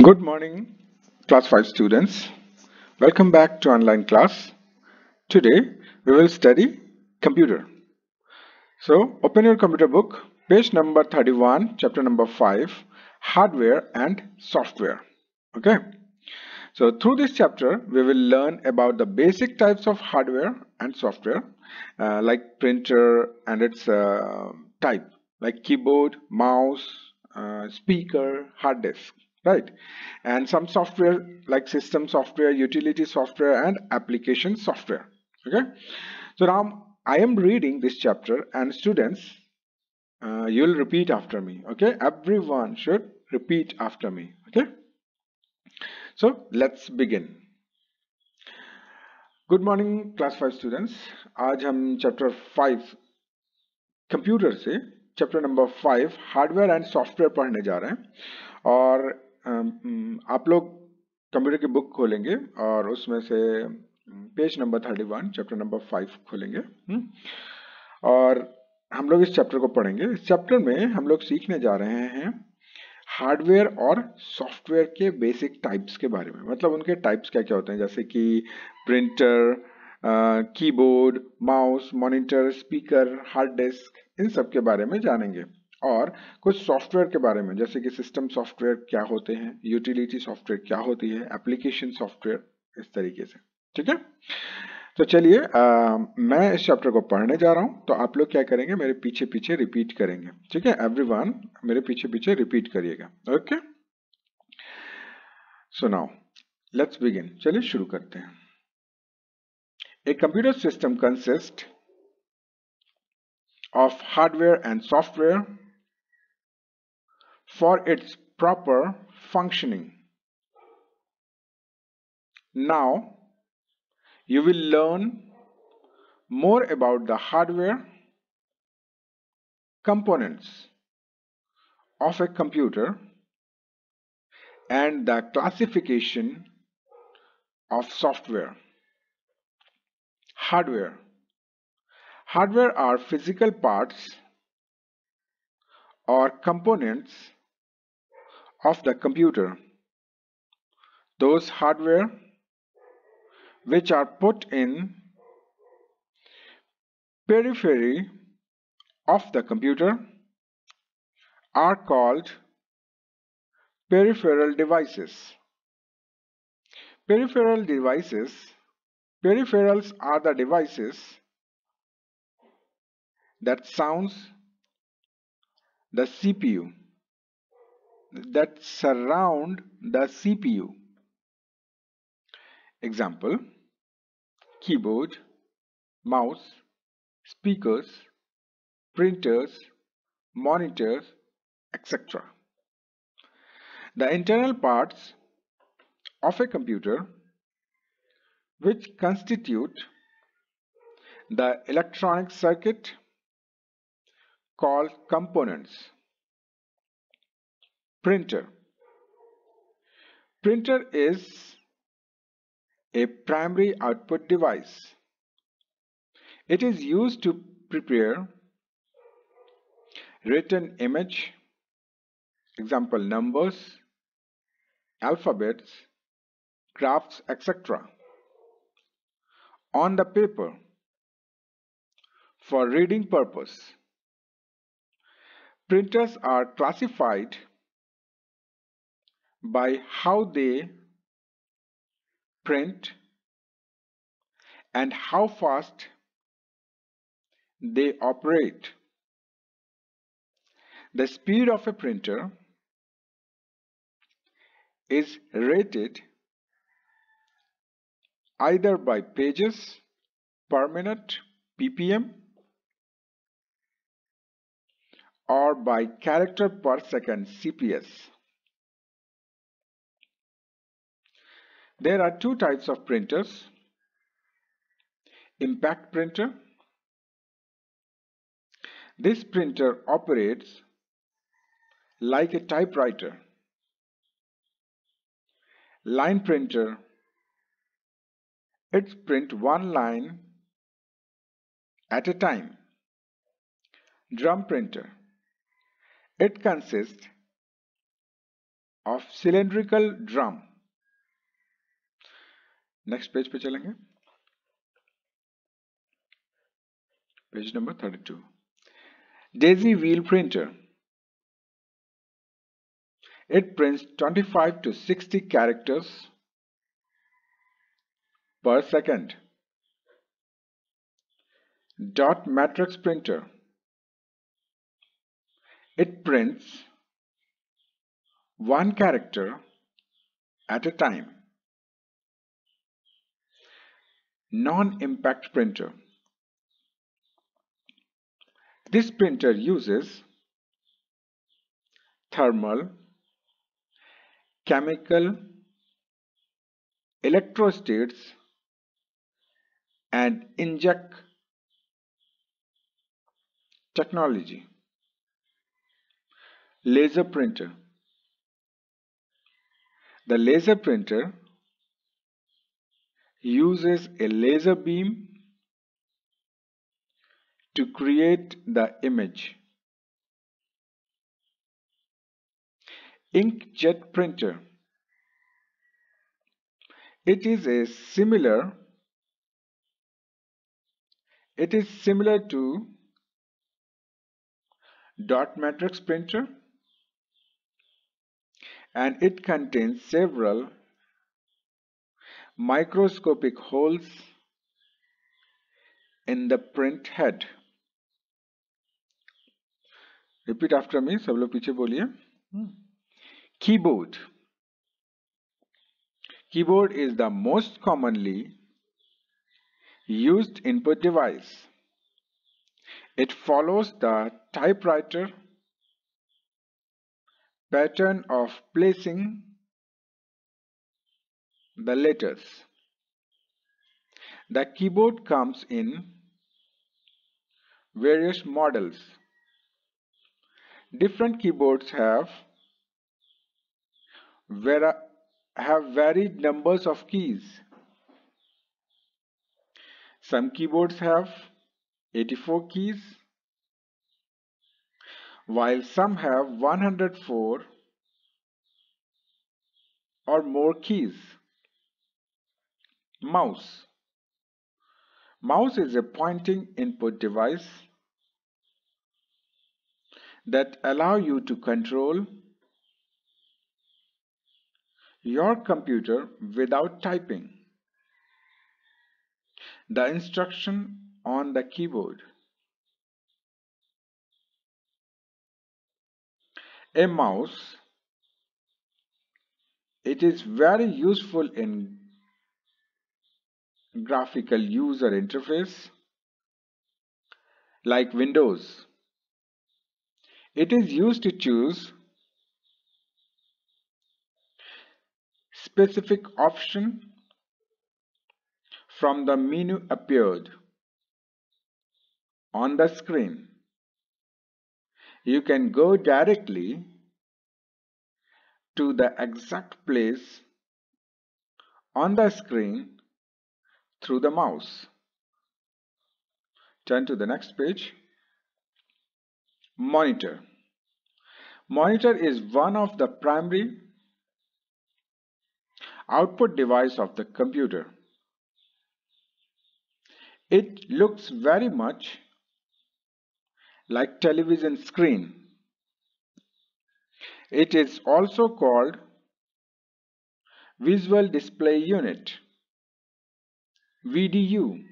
Good morning, class 5 students. Welcome back to online class. Today we will study computer. So open your computer book, page number 31, chapter number 5, hardware and software. Okay. So through this chapter we will learn about the basic types of hardware and software like printer and its type like keyboard, mouse, speaker, hard disk, right? And some software like system software, utility software and application software. Okay. So now I am reading this chapter and students you'll repeat after me. Okay, everyone should repeat after me. Okay, so let's begin. Good morning class 5 students. आज हम chapter 5 computer से chapter number 5 hardware and software पढ़ने जा रहे हैं। और आप लोग कंप्यूटर की बुक खोलेंगे और उसमें से पेज नंबर 31 चैप्टर नंबर 5 खोलेंगे। और हम लोग इस चैप्टर को पढ़ेंगे। इस चैप्टर में हम लोग सीखने जा रहे हैं हार्डवेयर और सॉफ्टवेयर के बेसिक टाइप्स के बारे में। मतलब उनके टाइप्स क्या क्या होते हैं, जैसे कि printer, keyboard, mouse, monitor, speaker, hard disk, इन सब के बारे में जानेंगे। और कुछ सॉफ्टवेयर के बारे में, जैसे कि सिस्टम सॉफ्टवेयर क्या होते हैं, यूटिलिटी सॉफ्टवेयर क्या होती है, एप्लीकेशन सॉफ्टवेयर, इस तरीके से। ठीक है, तो चलिए मैं इस चैप्टर को पढ़ने जा रहा हूं, तो आप लोग क्या करेंगे, मेरे पीछे पीछे रिपीट करेंगे। ठीक है, एवरीवन मेरे पीछे पीछे रिपीट करिएगा। Okay, so now let's begin. चलिए शुरू करते हैं। A computer system consist of hardware and software for its proper functioning. Now you will learn more about the hardware components of a computer and the classification of software. Hardware. Hardware are physical parts or components of the computer. Those hardware which are put in periphery of the computer are called peripheral devices. Peripheral devices. Peripherals are the devices that sounds the CPU, that surround the CPU. Example: keyboard, mouse, speakers, printers, monitors, etc. The internal parts of a computer which constitute the electronic circuit called components. Printer. Printer is a primary output device. It is used to prepare written image, example numbers, alphabets, graphs, etc. on the paper for reading purpose. Printers are classified by how they print and how fast they operate. The speed of a printer is rated either by pages per minute (ppm) or by character per second (cps). There are two types of printers: impact printer. This printer operates like a typewriter. Line printer. It prints one line at a time. Drum printer. It consists of cylindrical drum. Next page पे चलेंगे, page number 32. Daisy wheel printer. It prints 25 to 60 characters per second. Dot matrix printer. It prints one character at a time. Non-impact printer. This printer uses thermal, chemical, electrostates and inkjet technology. Laser printer. The laser printer uses a laser beam to create the image. Inkjet printer. It is similar to dot matrix printer, and it contains several microscopic holes in the print head. Repeat after me, सब लोग पीछे बोलिए. Keyboard. Keyboard is the most commonly used input device. It follows the typewriter pattern of placing the letters. The keyboard comes in various models. Different keyboards have varied numbers of keys. Some keyboards have 84 keys, while some have 104 or more keys. Mouse. Mouse is a pointing input device that allow you to control your computer without typing the instruction on the keyboard. A mouse, it is very useful in graphical user interface like Windows. It is used to choose specific option from the menu appeared on the screen. You can go directly to the exact place on the screen through the mouse. Turn to the next page. Monitor. Monitor is one of the primary output device of the computer. It looks very much like television screen. It is also called Visual Display Unit, VDU.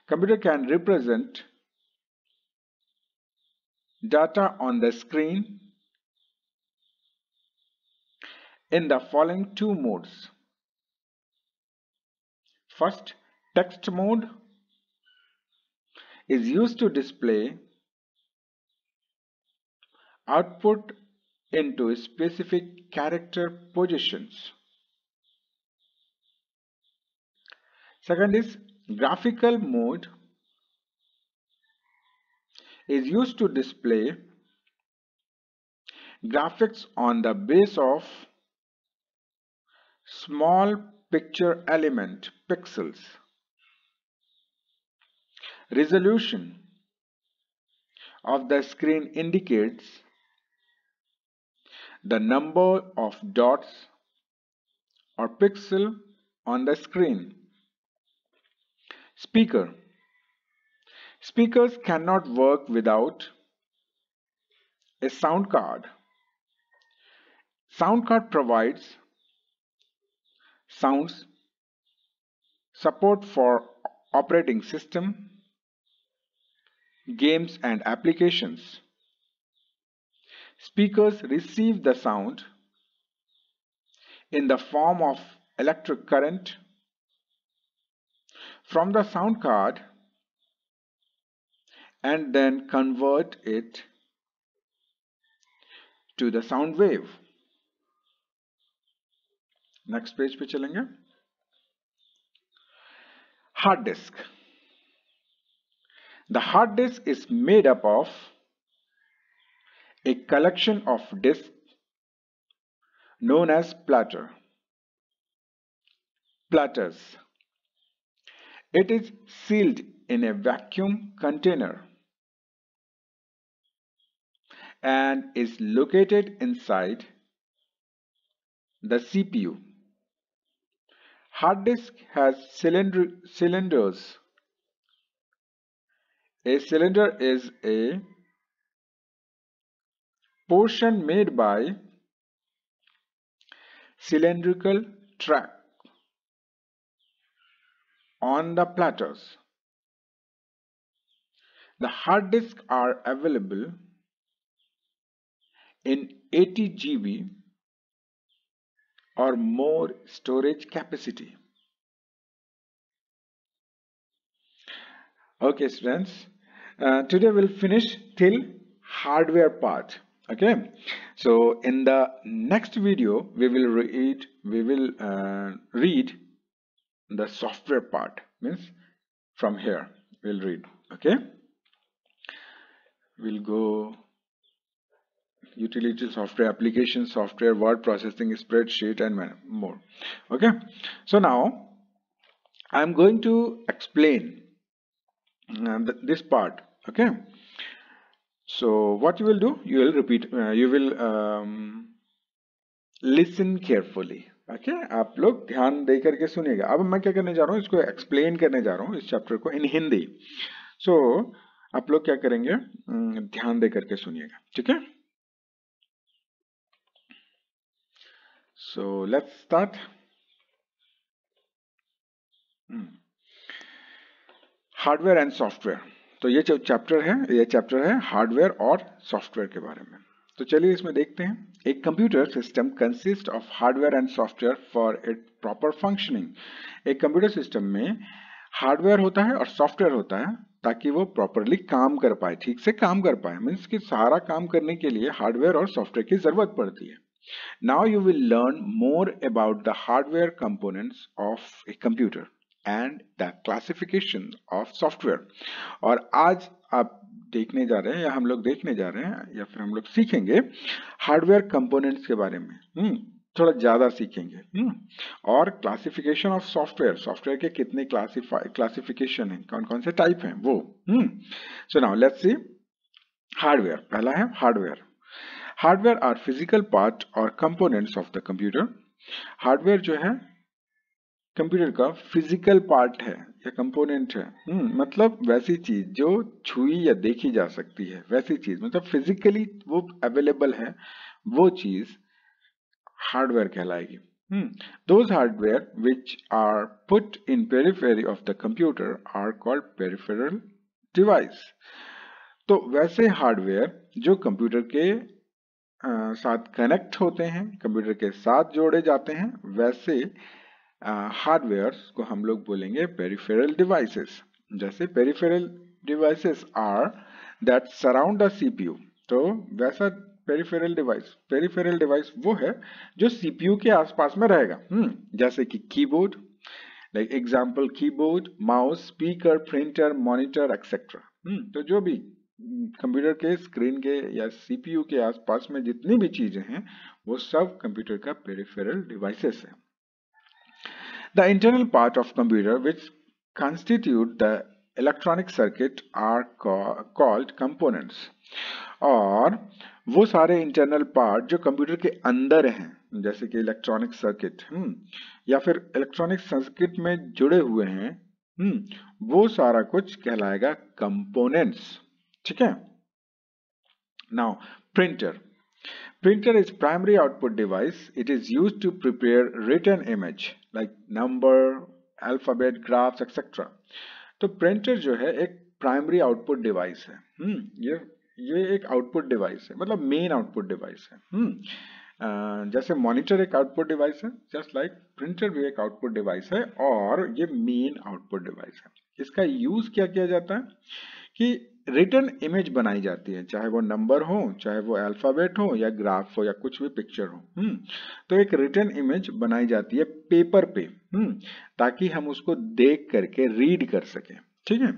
Computer can represent data on the screen in the following two modes. First, text mode is used to display output into specific character positions. Second is graphical mode is used to display graphics on the base of small picture element pixels. Resolution of the screen indicates the number of dots or pixel on the screen. Speaker. Speakers cannot work without a sound card. Sound card provides sounds, support for operating system, games and applications. Speakers receive the sound in the form of electric current from the sound card and then convert it to the sound wave. Next page पे चलेंगे. Hard disk. The hard disk is made up of a collection of disks known as platters. It is sealed in a vacuum container and is located inside the CPU. Hard disk has cylinders. A cylinder is a portion made by cylindrical track on the platters. The hard disks are available in 80 GB or more storage capacity. Okay students, today we'll finish till hardware part. Okay, so in the next video we will read the software part. Means from here we'll read. Okay, we'll go utility software, application software, word processing, spreadsheet and more. Okay, so now I'm going to explain this part. Okay, so what you will do, you will repeat, you will listen carefully. Okay आप लोग ध्यान दे करके सुनिएगा. अब मैं क्या करने जा रहा हूँ, इसको एक्सप्लेन करने जा रहा हूँ इस चैप्टर को इन हिंदी. सो आप लोग क्या करेंगे, ध्यान दे करके सुनिएगा. ठीक है, so let's start. Hardware and software. तो ये जो चैप्टर है हार्डवेयर और सॉफ्टवेयर के बारे में. तो चलिए इसमें देखते हैं. एक computer system consist of hardware and software for it proper functioning. एक कंप्यूटर सिस्टम में हार्डवेयर होता है और सॉफ्टवेयर होता है ताकि वो प्रॉपरली काम कर पाए, ठीक से काम कर पाए. मीन्स कि सारा काम करने के लिए हार्डवेयर और सॉफ्टवेयर की जरूरत पड़ती है. Now you will learn more about the hardware components of a computer and the classification of software. और आज आप देखने जा रहे हैं या हम लोग देखने जा रहे हैं या फिर हम लोग सीखेंगे हार्डवेयर कंपोनेंट्स के बारे में. थोड़ा ज्यादा सीखेंगे. और क्लासिफिकेशन ऑफ सॉफ्टवेयर, सॉफ्टवेयर के कितने क्लासिफिकेशन हैं, कौन कौन से टाइप हैं वो. So now let's see hardware. पहला है hardware. Hardware are physical part और components of the computer. Hardware जो है कंप्यूटर का फिजिकल पार्ट है या कंपोनेंट है. मतलब वैसी चीज जो छुई या देखी जा सकती है, वैसी चीज, मतलब फिजिकली वो अवेलेबल है, वो चीज हार्डवेयर कहलाएगी. Those hardware which are put in periphery of the computer are called peripheral device. तो वैसे हार्डवेयर जो कंप्यूटर के साथ कनेक्ट होते हैं, कंप्यूटर के साथ जोड़े जाते हैं, वैसे हार्डवेयर को हम लोग बोलेंगे पेरिफेरल डिवाइसेस. जैसे peripheral devices are that surround the CPU. तो वैसा पेरिफेरल डिवाइस वो है जो सीपीयू के आसपास में रहेगा. जैसे कि keyboard, like example keyboard, mouse, speaker, printer, monitor etcetera. तो जो भी कंप्यूटर के स्क्रीन के या सीपीयू के आसपास में जितनी भी चीजें हैं वो सब कंप्यूटर का पेरिफेरल डिवाइसेस है. The internal part of computer which constitute the electronic circuit are called components. और वो सारे इंटरनल पार्ट जो कंप्यूटर के अंदर हैं, जैसे कि इलेक्ट्रॉनिक सर्किट या फिर इलेक्ट्रॉनिक सर्किट में जुड़े हुए हैं, वो सारा कुछ कहलाएगा कंपोनेंट्स। ठीक है। Now printer. Printer is primary output device. It is used to prepare written image like number, alphabet, graphs, etc. तो प्रिंटर जो है एक प्राइमरी आउटपुट डिवाइस है। ये एक आउटपुट डिवाइस है, मतलब मेन आउटपुट डिवाइस है। जैसे मॉनिटर एक आउटपुट डिवाइस है, जस्ट लाइक प्रिंटर भी एक आउटपुट डिवाइस है और ये मेन आउटपुट डिवाइस है। इसका यूज क्या किया जाता है कि रिटन इमेज बनाई जाती है, चाहे वो नंबर हो, चाहे वो अल्फाबेट हो, या ग्राफ हो, या कुछ भी पिक्चर हो। तो एक रिटन इमेज बनाई जाती है पेपर पे, ताकि हम उसको देख करके रीड कर सकें। ठीक है।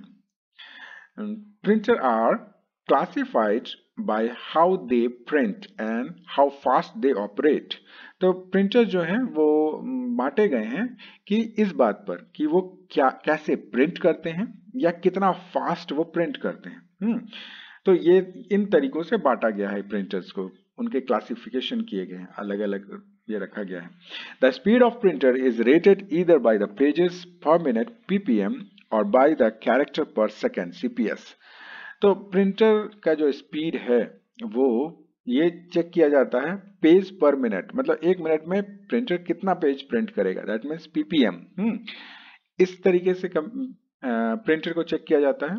Printers are classified by how they print and how fast they operate. तो प्रिंटर जो है वो बांटे गए हैं कि इस बात पर कि वो कैसे प्रिंट करते हैं या कितना फास्ट वो प्रिंट करते हैं। तो ये इन तरीकों से बांटा गया है प्रिंटर्स को, उनके क्लासिफिकेशन किए गए हैं, अलग अलग ये रखा गया है। The speed of printer is rated either by the pages पर मिनट PPM और बाय द कैरेक्टर पर सेकेंड CPS। तो प्रिंटर का जो स्पीड है वो ये चेक किया जाता है पेज पर मिनट, मतलब एक मिनट में प्रिंटर कितना पेज प्रिंट करेगा, दैट मीन्स PPM। इस तरीके से प्रिंटर को चेक किया जाता है,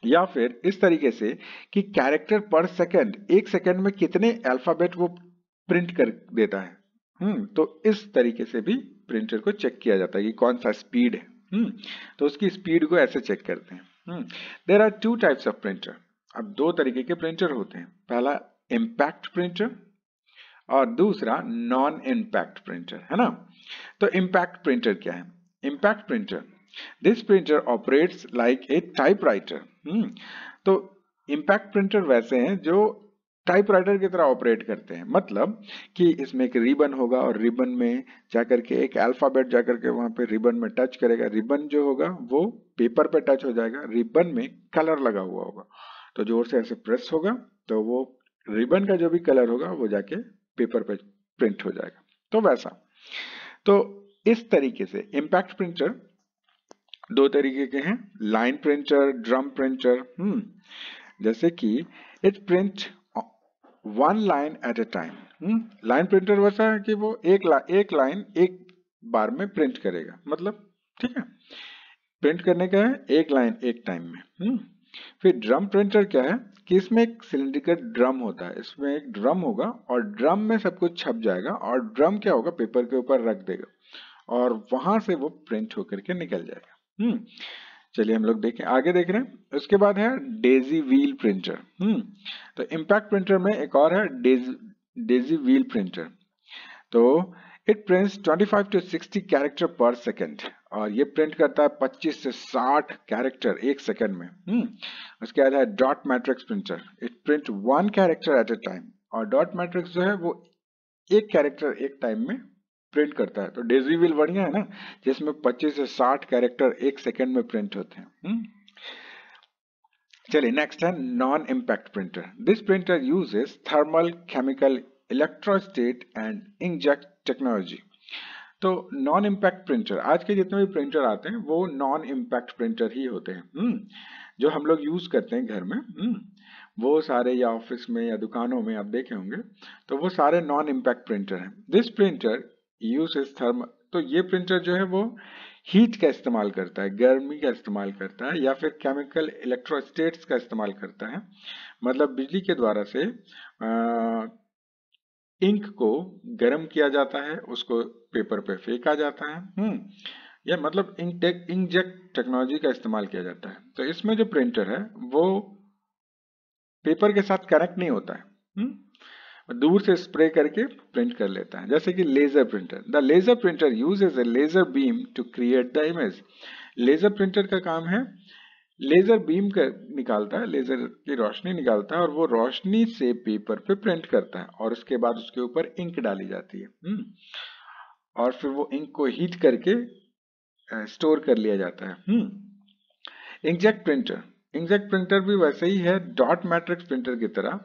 या फिर इस तरीके से कि कैरेक्टर पर सेकंड, एक सेकंड में कितने अल्फाबेट वो प्रिंट कर देता है। तो इस तरीके से भी प्रिंटर को चेक किया जाता है कि कौन सा स्पीड है। तो उसकी स्पीड को ऐसे चेक करते हैं। There are 2 types of printer. अब 2 तरीके के प्रिंटर होते हैं, पहला इम्पैक्ट प्रिंटर और दूसरा नॉन इम्पैक्ट प्रिंटर, है ना। तो इम्पैक्ट प्रिंटर क्या है? Impact printer, this printer operates like a typewriter. तो इम्पैक्ट प्रिंटर वैसे हैं जो टाइपराइटर की तरह ऑपरेट करते हैं, मतलब कि इसमें एक रिबन होगा और रिबन में जाकर के एक अल्फाबेट जाकर के वहां पे रिबन में टच करेगा, रिबन जो होगा वो पेपर पे टच हो जाएगा, रिबन में कलर लगा हुआ होगा, तो जोर से ऐसे प्रेस होगा तो वो रिबन का जो भी कलर होगा वो जाके पेपर पे प्रिंट हो जाएगा। तो वैसा, तो इस तरीके से इम्पैक्ट प्रिंटर 2 तरीके के हैं, लाइन प्रिंटर, ड्रम प्रिंटर। जैसे कि it print 1 line at A time. Line printer वैसा है कि वो एक लाइन एक बार में प्रिंट करेगा, मतलब ठीक है, प्रिंट करने का है एक लाइन एक टाइम में। फिर ड्रम प्रिंटर क्या है कि इसमें एक सिलिंड्रिकल ड्रम होता है, इसमें एक ड्रम होगा और ड्रम में सब कुछ छप जाएगा और ड्रम क्या होगा, पेपर के ऊपर रख देगा और वहां से वो प्रिंट होकर के निकल जाएगा। चलिए हम लोग देखें, आगे देख रहे हैं। उसके बाद है डेजी व्हील प्रिंटर। तो इम्पैक्ट प्रिंटर में एक और है डेजी व्हील प्रिंटर। तो इट प्रिंट्स 25 to 60 कैरेक्टर पर सेकेंड और ये प्रिंट करता है 25 से 60 कैरेक्टर एक सेकेंड में। उसके बाद है dot matrix printer, it print 1 character eight A time और डॉट मैट्रिक्स जो है वो एक कैरेक्टर एक टाइम में प्रिंट करता है। तो डेजी व्हील बढ़िया है ना, जिसमें 25 से 60 कैरेक्टर एक सेकेंड में प्रिंट होते हैं। चलिए नेक्स्ट है non impact printer. This printer uses thermal, chemical, इलेक्ट्रोस्टेट and inkjet technology. तो नॉन इम्पैक्ट प्रिंटर, आज के जितने भी प्रिंटर आते हैं वो नॉन इम्पैक्ट प्रिंटर ही होते हैं। जो हम लोग यूज करते हैं घर में, वो सारे, या ऑफिस में या दुकानों में आप देखे होंगे, तो वो सारे नॉन इम्पैक्ट प्रिंटर हैं। दिस प्रिंटर यूजेस थर्मल, तो ये प्रिंटर जो है वो हीट का इस्तेमाल करता है, गर्मी का इस्तेमाल करता है, या फिर केमिकल इलेक्ट्रोस्टेट्स का इस्तेमाल करता है, मतलब बिजली के द्वारा से इंक को गर्म किया जाता है, उसको पेपर पे फेंका जाता है। या मतलब इंकजेट टेक्नोलॉजी का इस्तेमाल किया जाता है। तो इसमें जो प्रिंटर है वो पेपर के साथ कनेक्ट नहीं होता है, दूर से स्प्रे करके प्रिंट कर लेता है। जैसे कि laser printer, the laser printer uses a laser beam to create the image. Laser printer का काम है लेजर बीम का निकालता है, लेजर की रोशनी निकालता है और वो रोशनी से पेपर पे प्रिंट करता है और उसके बाद उसके ऊपर इंक डाली जाती है। और फिर वो इंक को हीट करके स्टोर कर लिया जाता है। इंकजेट प्रिंटर, इंकजेट प्रिंटर भी वैसे ही है डॉट मैट्रिक्स प्रिंटर की तरह।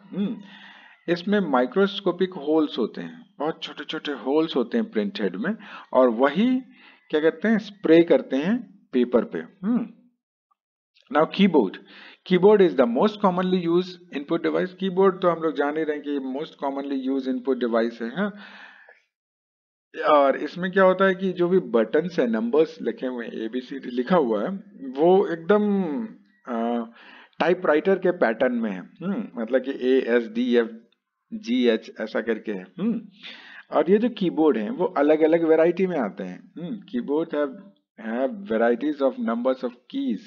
इसमें माइक्रोस्कोपिक होल्स होते हैं, बहुत छोटे छोटे होल्स होते हैं प्रिंट हेड में, और वही क्या करते हैं, स्प्रे करते हैं पेपर पे। Now keyboard is the most commonly use input device. Keyboard तो हम लोग जान ही रहे हैं कि most commonly use input device है, हाँ? और इसमें क्या होता है कि जो भी बटन्स है, नंबर्स लिखे हुए हैं, ABCD लिखा हुआ है, वो एकदम टाइपराइटर के पैटर्न में है। मतलब कि ASDFGH ऐसा करके है। और ये जो कीबोर्ड है वो अलग अलग वैरायटी में आते हैं। Keyboard have varieties of numbers of keys,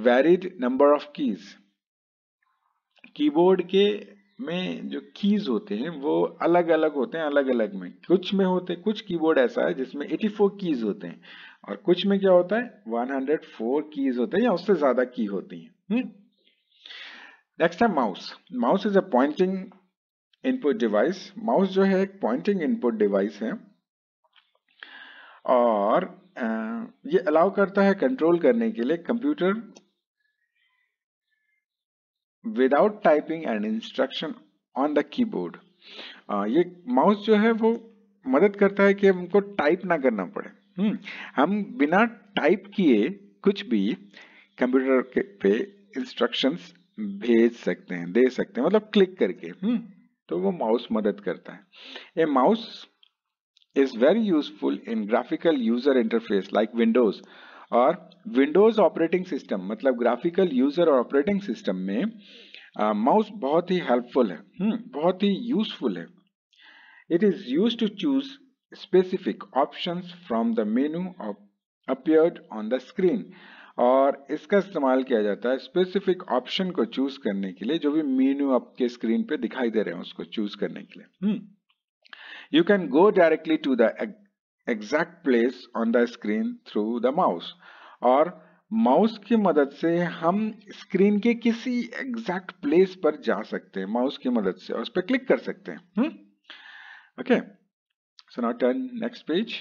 varied number of keys। Keyboard के में जो कीज होते हैं वो अलग अलग होते हैं, अलग अलग में कुछ कीबोर्ड ऐसा है जिसमें 84 कीज होते हैं, और कुछ में क्या होता है 104 कीज होते हैं या उससे ज्यादा की होती हैं। नेक्स्ट है mouse is a pointing input device. Mouse जो है एक पॉइंटिंग इनपुट डिवाइस है, और ये अलाउ करता है कंट्रोल करने के लिए computer without typing and instruction on the keyboard. ये माउस जो है वो मदद करता है कि हमको टाइप ना करना पड़े। हम बिना टाइप किए कुछ भी कंप्यूटर पे इंस्ट्रक्शंस भेज सकते हैं, दे सकते हैं, मतलब क्लिक करके। तो वो माउस मदद करता है। ए mouse is very useful in graphical user interface like Windows और Windows ऑपरेटिंग सिस्टम, मतलब ग्राफिकल यूजर और ऑपरेटिंग सिस्टम में माउस बहुत ही हेल्पफुल है, बहुत ही यूजफुल है। It is used to choose specific options from the menu appeared on the screen, और इसका इस्तेमाल किया जाता है स्पेसिफिक ऑप्शन को चूज करने के लिए, जो भी मेनू आपके स्क्रीन पे दिखाई दे रहे हैं उसको चूज करने के लिए। You can go directly to the exact place on the screen through the mouse, और माउस की मदद से हम स्क्रीन के किसी एग्जैक्ट प्लेस पर जा सकते हैं माउस की मदद से, और उस पर क्लिक कर सकते हैं। Okay, so now turn next page.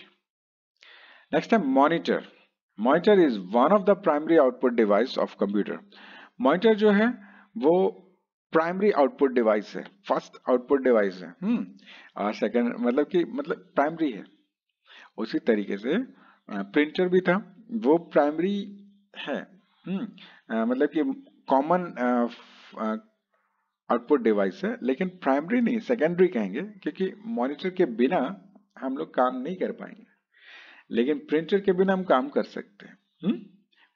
Next है monitor. Monitor is one of the primary output device of computer. Monitor जो है वो प्राइमरी आउटपुट डिवाइस है, फर्स्ट आउटपुट डिवाइस है। और सेकंड मतलब प्राइमरी है। उसी तरीके से प्रिंटर भी था, वो प्राइमरी है। मतलब कि कॉमन आउटपुट डिवाइस है, लेकिन प्राइमरी नहीं, सेकेंडरी कहेंगे, क्योंकि मॉनिटर के बिना हम लोग काम नहीं कर पाएंगे, लेकिन प्रिंटर के बिना हम काम कर सकते हैं।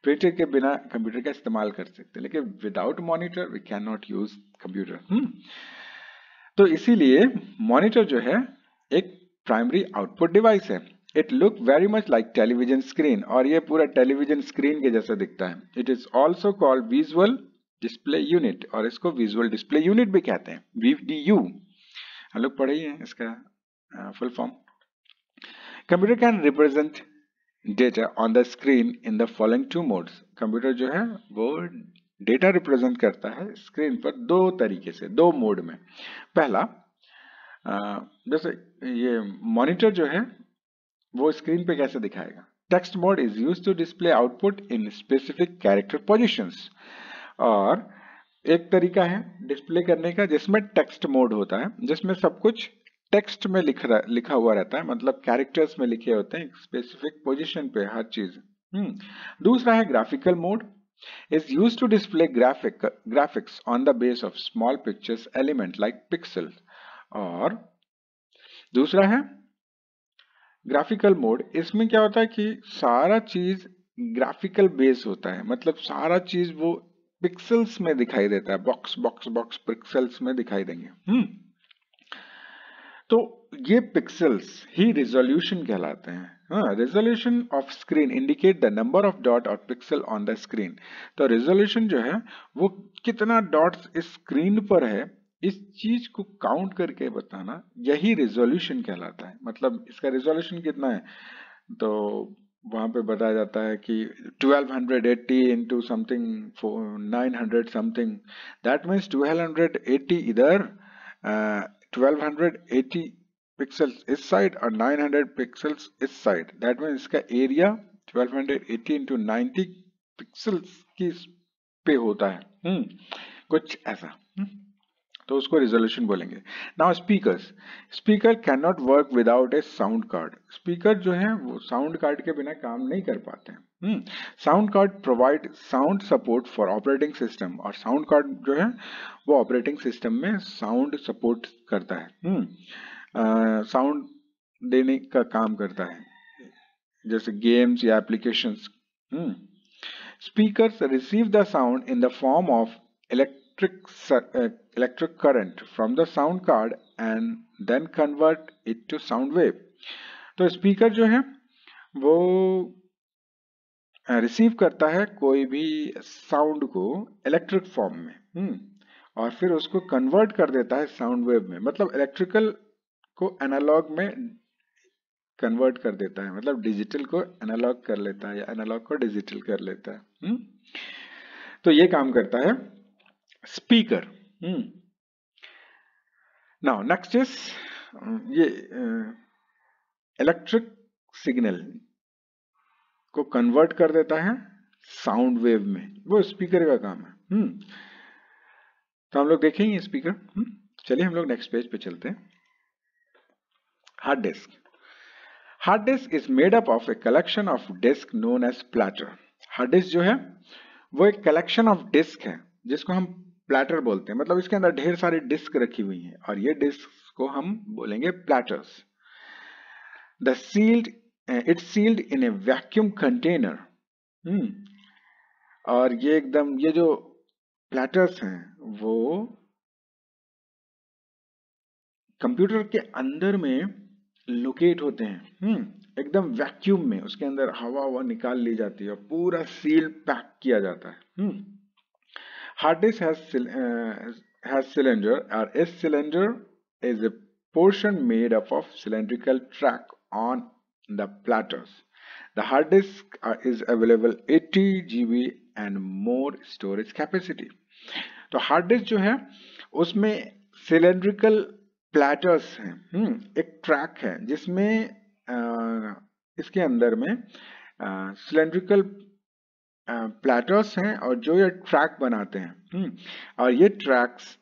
प्रिंटर के बिना कंप्यूटर का इस्तेमाल कर सकते हैं, लेकिन without monitor we can not use computer. तो इसीलिए मॉनिटर जो है एक प्राइमरी आउटपुट डिवाइस है। It look very much like television screen, और ये पूरा टेलीविजन स्क्रीन के जैसा दिखता है। It is also called visual display unit, और इसको विजुअल डिस्प्ले यूनिट भी कहते हैं, VDU। हम लोग पढ़े ही हैं इसका full form. Computer can represent data on the screen in the following two modes. Computer जो है वो डेटा रिप्रेजेंट करता है स्क्रीन पर दो तरीके से, दो मोड में। पहला, जैसे ये मॉनिटर जो है वो स्क्रीन पे कैसे दिखाएगा। Text mode is used to display output in specific character positions, और एक तरीका है डिस्प्ले करने का जिसमें टेक्स्ट मोड होता है, जिसमें सब कुछ टेक्स्ट में लिखा हुआ रहता है, मतलब कैरेक्टर्स में लिखे होते हैं स्पेसिफिक पोजीशन पे हर चीज। दूसरा है graphical mode, is used to display graphics on the base of small pictures element like pixels। और दूसरा है ग्राफिकल मोड, इसमें क्या होता है कि सारा चीज ग्राफिकल बेस होता है, मतलब सारा चीज वो पिक्सल्स में दिखाई देता है, बॉक्स बॉक्स बॉक्स पिक्सल्स में दिखाई देंगे। तो ये पिक्सल्स ही रिजोल्यूशन कहलाते हैं। Resolution of screen indicate the number of dot और पिक्सल ऑन द स्क्रीन। तो रेजोल्यूशन जो है वो कितना डॉट्स इस स्क्रीन पर है, इस चीज को काउंट करके बताना, यही रेजोल्यूशन कहलाता है। मतलब इसका रेजोल्यूशन कितना है, तो वहां पे बताया जाता है कि 1280 into something 900 something, that means 1280 इधर, 1280 पिक्सल्स इस साइड और 900 पिक्सल्स इस साइड, दैट मीन्स इसका एरिया 1280 इंटू 90 पिक्सल्स की पे होता है। कुछ ऐसा। तो उसको रिजोल्यूशन बोलेंगे। Now speaker can not work without A sound card. Speaker जो है वो साउंड कार्ड के बिना काम नहीं कर पाते हैं। Sound card provide sound support for operating system, और साउंड कार्ड जो है वो ऑपरेटिंग सिस्टम में साउंड सपोर्ट करता है, साउंड देने का काम करता है, जैसे गेम्स या applications. Speakers receive the sound in the form of electric current from the sound card and then convert it to sound wave। तो स्पीकर जो है वो रिसीव करता है कोई भी साउंड को इलेक्ट्रिक फॉर्म में, और फिर उसको कन्वर्ट कर देता है साउंड वेव में। मतलब इलेक्ट्रिकल को एनालॉग में कन्वर्ट कर देता है, मतलब डिजिटल को एनालॉग कर लेता है या एनालॉग को डिजिटल कर लेता है। तो ये काम करता है स्पीकर। नाउ नेक्स्ट इज ये इलेक्ट्रिक सिग्नल को कन्वर्ट कर देता है साउंड वेव में, वो स्पीकर का काम है। तो हम लोग देखेंगे स्पीकर। चलिए हम लोग नेक्स्ट पेज पे चलते हैं। Hard disk. Hard disk is made up of a collection of disk known as platter. Hard disk जो है वो एक कलेक्शन ऑफ डिस्क है जिसको हम प्लैटर बोलते हैं। मतलब इसके अंदर ढेर सारी डिस्क रखी हुई हैं और ये डिस्क को हम बोलेंगे platters. The sealed it's sealed in a vacuum container. और ये एकदम ये जो प्लैटर्स हैं वो कंप्यूटर के अंदर में लोकेट होते हैं, एकदम वैक्यूम में। उसके अंदर हवा निकाल ली जाती है और पूरा सील पैक किया जाता है। Hard disk has cylinder, or a cylinder is a portion made up of cylindrical track on the platters. The hard disk is available 80 GB and more storage capacity. तो हार्ड डिस्क जो है उसमें cylindrical platters हैं, एक track है जिसमें इसके अंदर में सिलेंड्रिकल प्लैटर्स हैं और जो ये ट्रैक बनाते हैं। और ये ट्रैक्स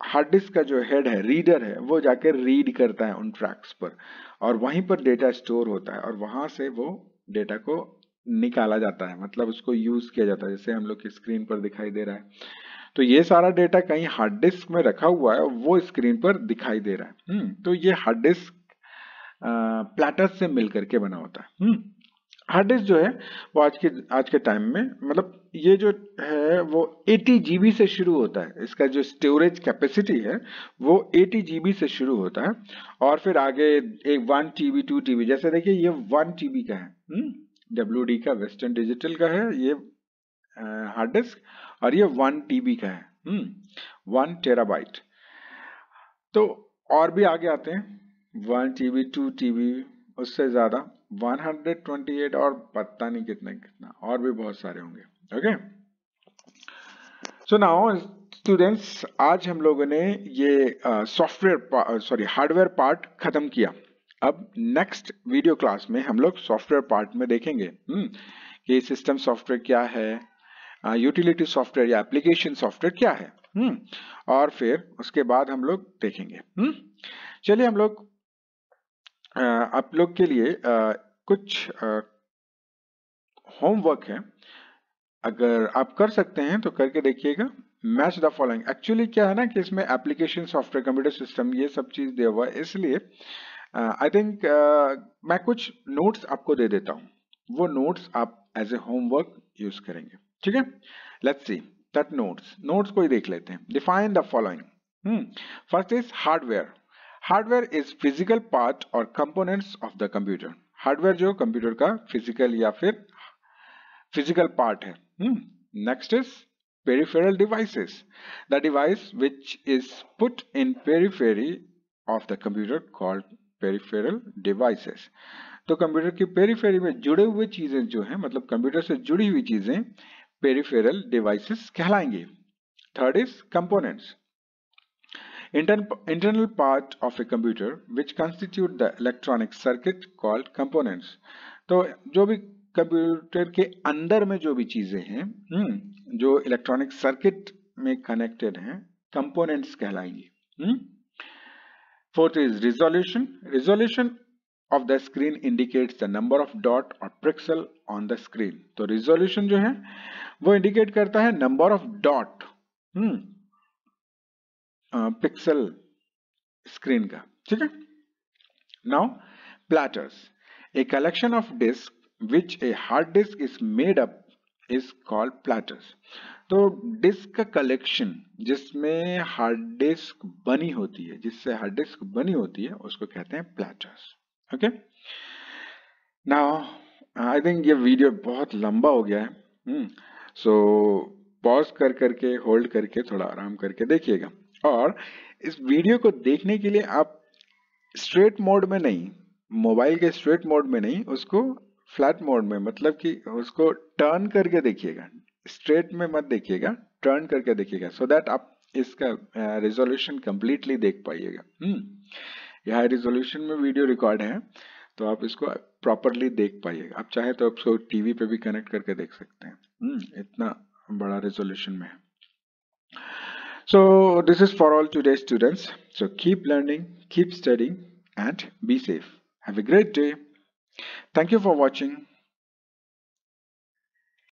हार्ड डिस्क का जो हेड है, रीडर है, वो जाके रीड करता है उन ट्रैक्स पर और वहीं पर डेटा स्टोर होता है और वहां से वो डेटा को निकाला जाता है, मतलब उसको यूज किया जाता है, जैसे हम लोग की स्क्रीन पर दिखाई दे रहा है। तो ये सारा डेटा कहीं हार्ड डिस्क में रखा हुआ है, वो स्क्रीन पर दिखाई दे रहा है। तो ये हार्ड डिस्क प्लैटर्स से मिलकर के बना होता है। हार्ड डिस्क जो है वो आज के टाइम में, मतलब ये जो है वो 80 GB से शुरू होता है। इसका जो स्टोरेज कैपेसिटी है वो 80 GB से शुरू होता है और फिर आगे एक 1 TB 2 TB, जैसे देखिए ये 1 TB का है, WD का, वेस्टर्न डिजिटल का है ये हार्ड डिस्क, और ये 1 TB का है, 1 टेराबाइट। तो और भी आगे आते हैं 1 TB 2 TB, उससे ज्यादा 128 और पता नहीं कितना और भी बहुत सारे होंगे। ओके, सो नाउ स्टूडेंट्स, आज हम लोगों ने ये हार्डवेयर पार्ट खत्म किया। अब नेक्स्ट वीडियो क्लास में हम लोग सॉफ्टवेयर पार्ट में देखेंगे कि सिस्टम सॉफ्टवेयर क्या है, यूटिलिटी सॉफ्टवेयर या एप्लीकेशन सॉफ्टवेयर क्या है, और फिर उसके बाद हम लोग देखेंगे। चलिए हम लोग आप लोग के लिए कुछ होमवर्क है, अगर आप कर सकते हैं तो करके देखिएगा। Match the following. एक्चुअली क्या है ना कि इसमें एप्लीकेशन सॉफ्टवेयर, कंप्यूटर सिस्टम, ये सब चीज दिया हुआ है, इसलिए आई थिंक मैं कुछ नोट्स आपको दे देता हूँ, वो नोट्स आप एज ए होमवर्क यूज करेंगे। ठीक है, लेट्स सी दैट नोट्स को ही देख लेते हैं। Define the following. First is hardware. Hardware is physical part और components of the computer. Hardware जो कंप्यूटर का फिजिकल या फिर फिजिकल पार्ट है। Next is peripheral devices, the device which is put in periphery of the computer called peripheral devices. तो computer की periphery में जुड़े हुए चीजें जो है, मतलब कंप्यूटर से जुड़ी हुई चीजें पेरिफेरल डिवाइसेस कहलाएंगे। Third is components, internal part of a computer which constitute the electronic circuit called components। तो जो भी कंप्यूटर के अंदर में जो भी चीजें हैं, जो इलेक्ट्रॉनिक सर्किट में कनेक्टेड हैं कंपोनेंट्स कहलाएंगे। Fourth is resolution. Resolution of the screen indicates the number of dot और पिक्सल ऑन द स्क्रीन। तो रिजोल्यूशन जो है वो इंडिकेट करता है number of dot pixel screen का, ठीक है। Now platters, a collection of disk which a hard disk is made up is called platters. तो डिस्क का कलेक्शन जिसमें हार्ड डिस्क बनी होती है, जिससे हार्ड डिस्क बनी होती है, उसको कहते हैं platters. Okay, now I think ये वीडियो बहुत लंबा हो गया है, सो पॉज कर करके होल्ड करके थोड़ा आराम करके देखिएगा। और इस वीडियो को देखने के लिए आप स्ट्रेट मोड में नहीं, मोबाइल के स्ट्रेट मोड में नहीं, उसको फ्लैट मोड में, मतलब कि उसको टर्न करके देखिएगा, स्ट्रेट में मत देखिएगा, टर्न करके देखिएगा, सो दैट आप इसका रिजोल्यूशन कंप्लीटली देख पाइएगा। यह हाई रिजोल्यूशन में वीडियो रिकॉर्ड है, तो आप इसको प्रॉपरली देख पाइएगा। आप चाहे तो आपको टीवी पे भी कनेक्ट करके देख सकते हैं, इतना बड़ा रिजोल्यूशन में है। So this is for all today's students. So keep learning, keep studying, and be safe. Have a great day. Thank you for watching.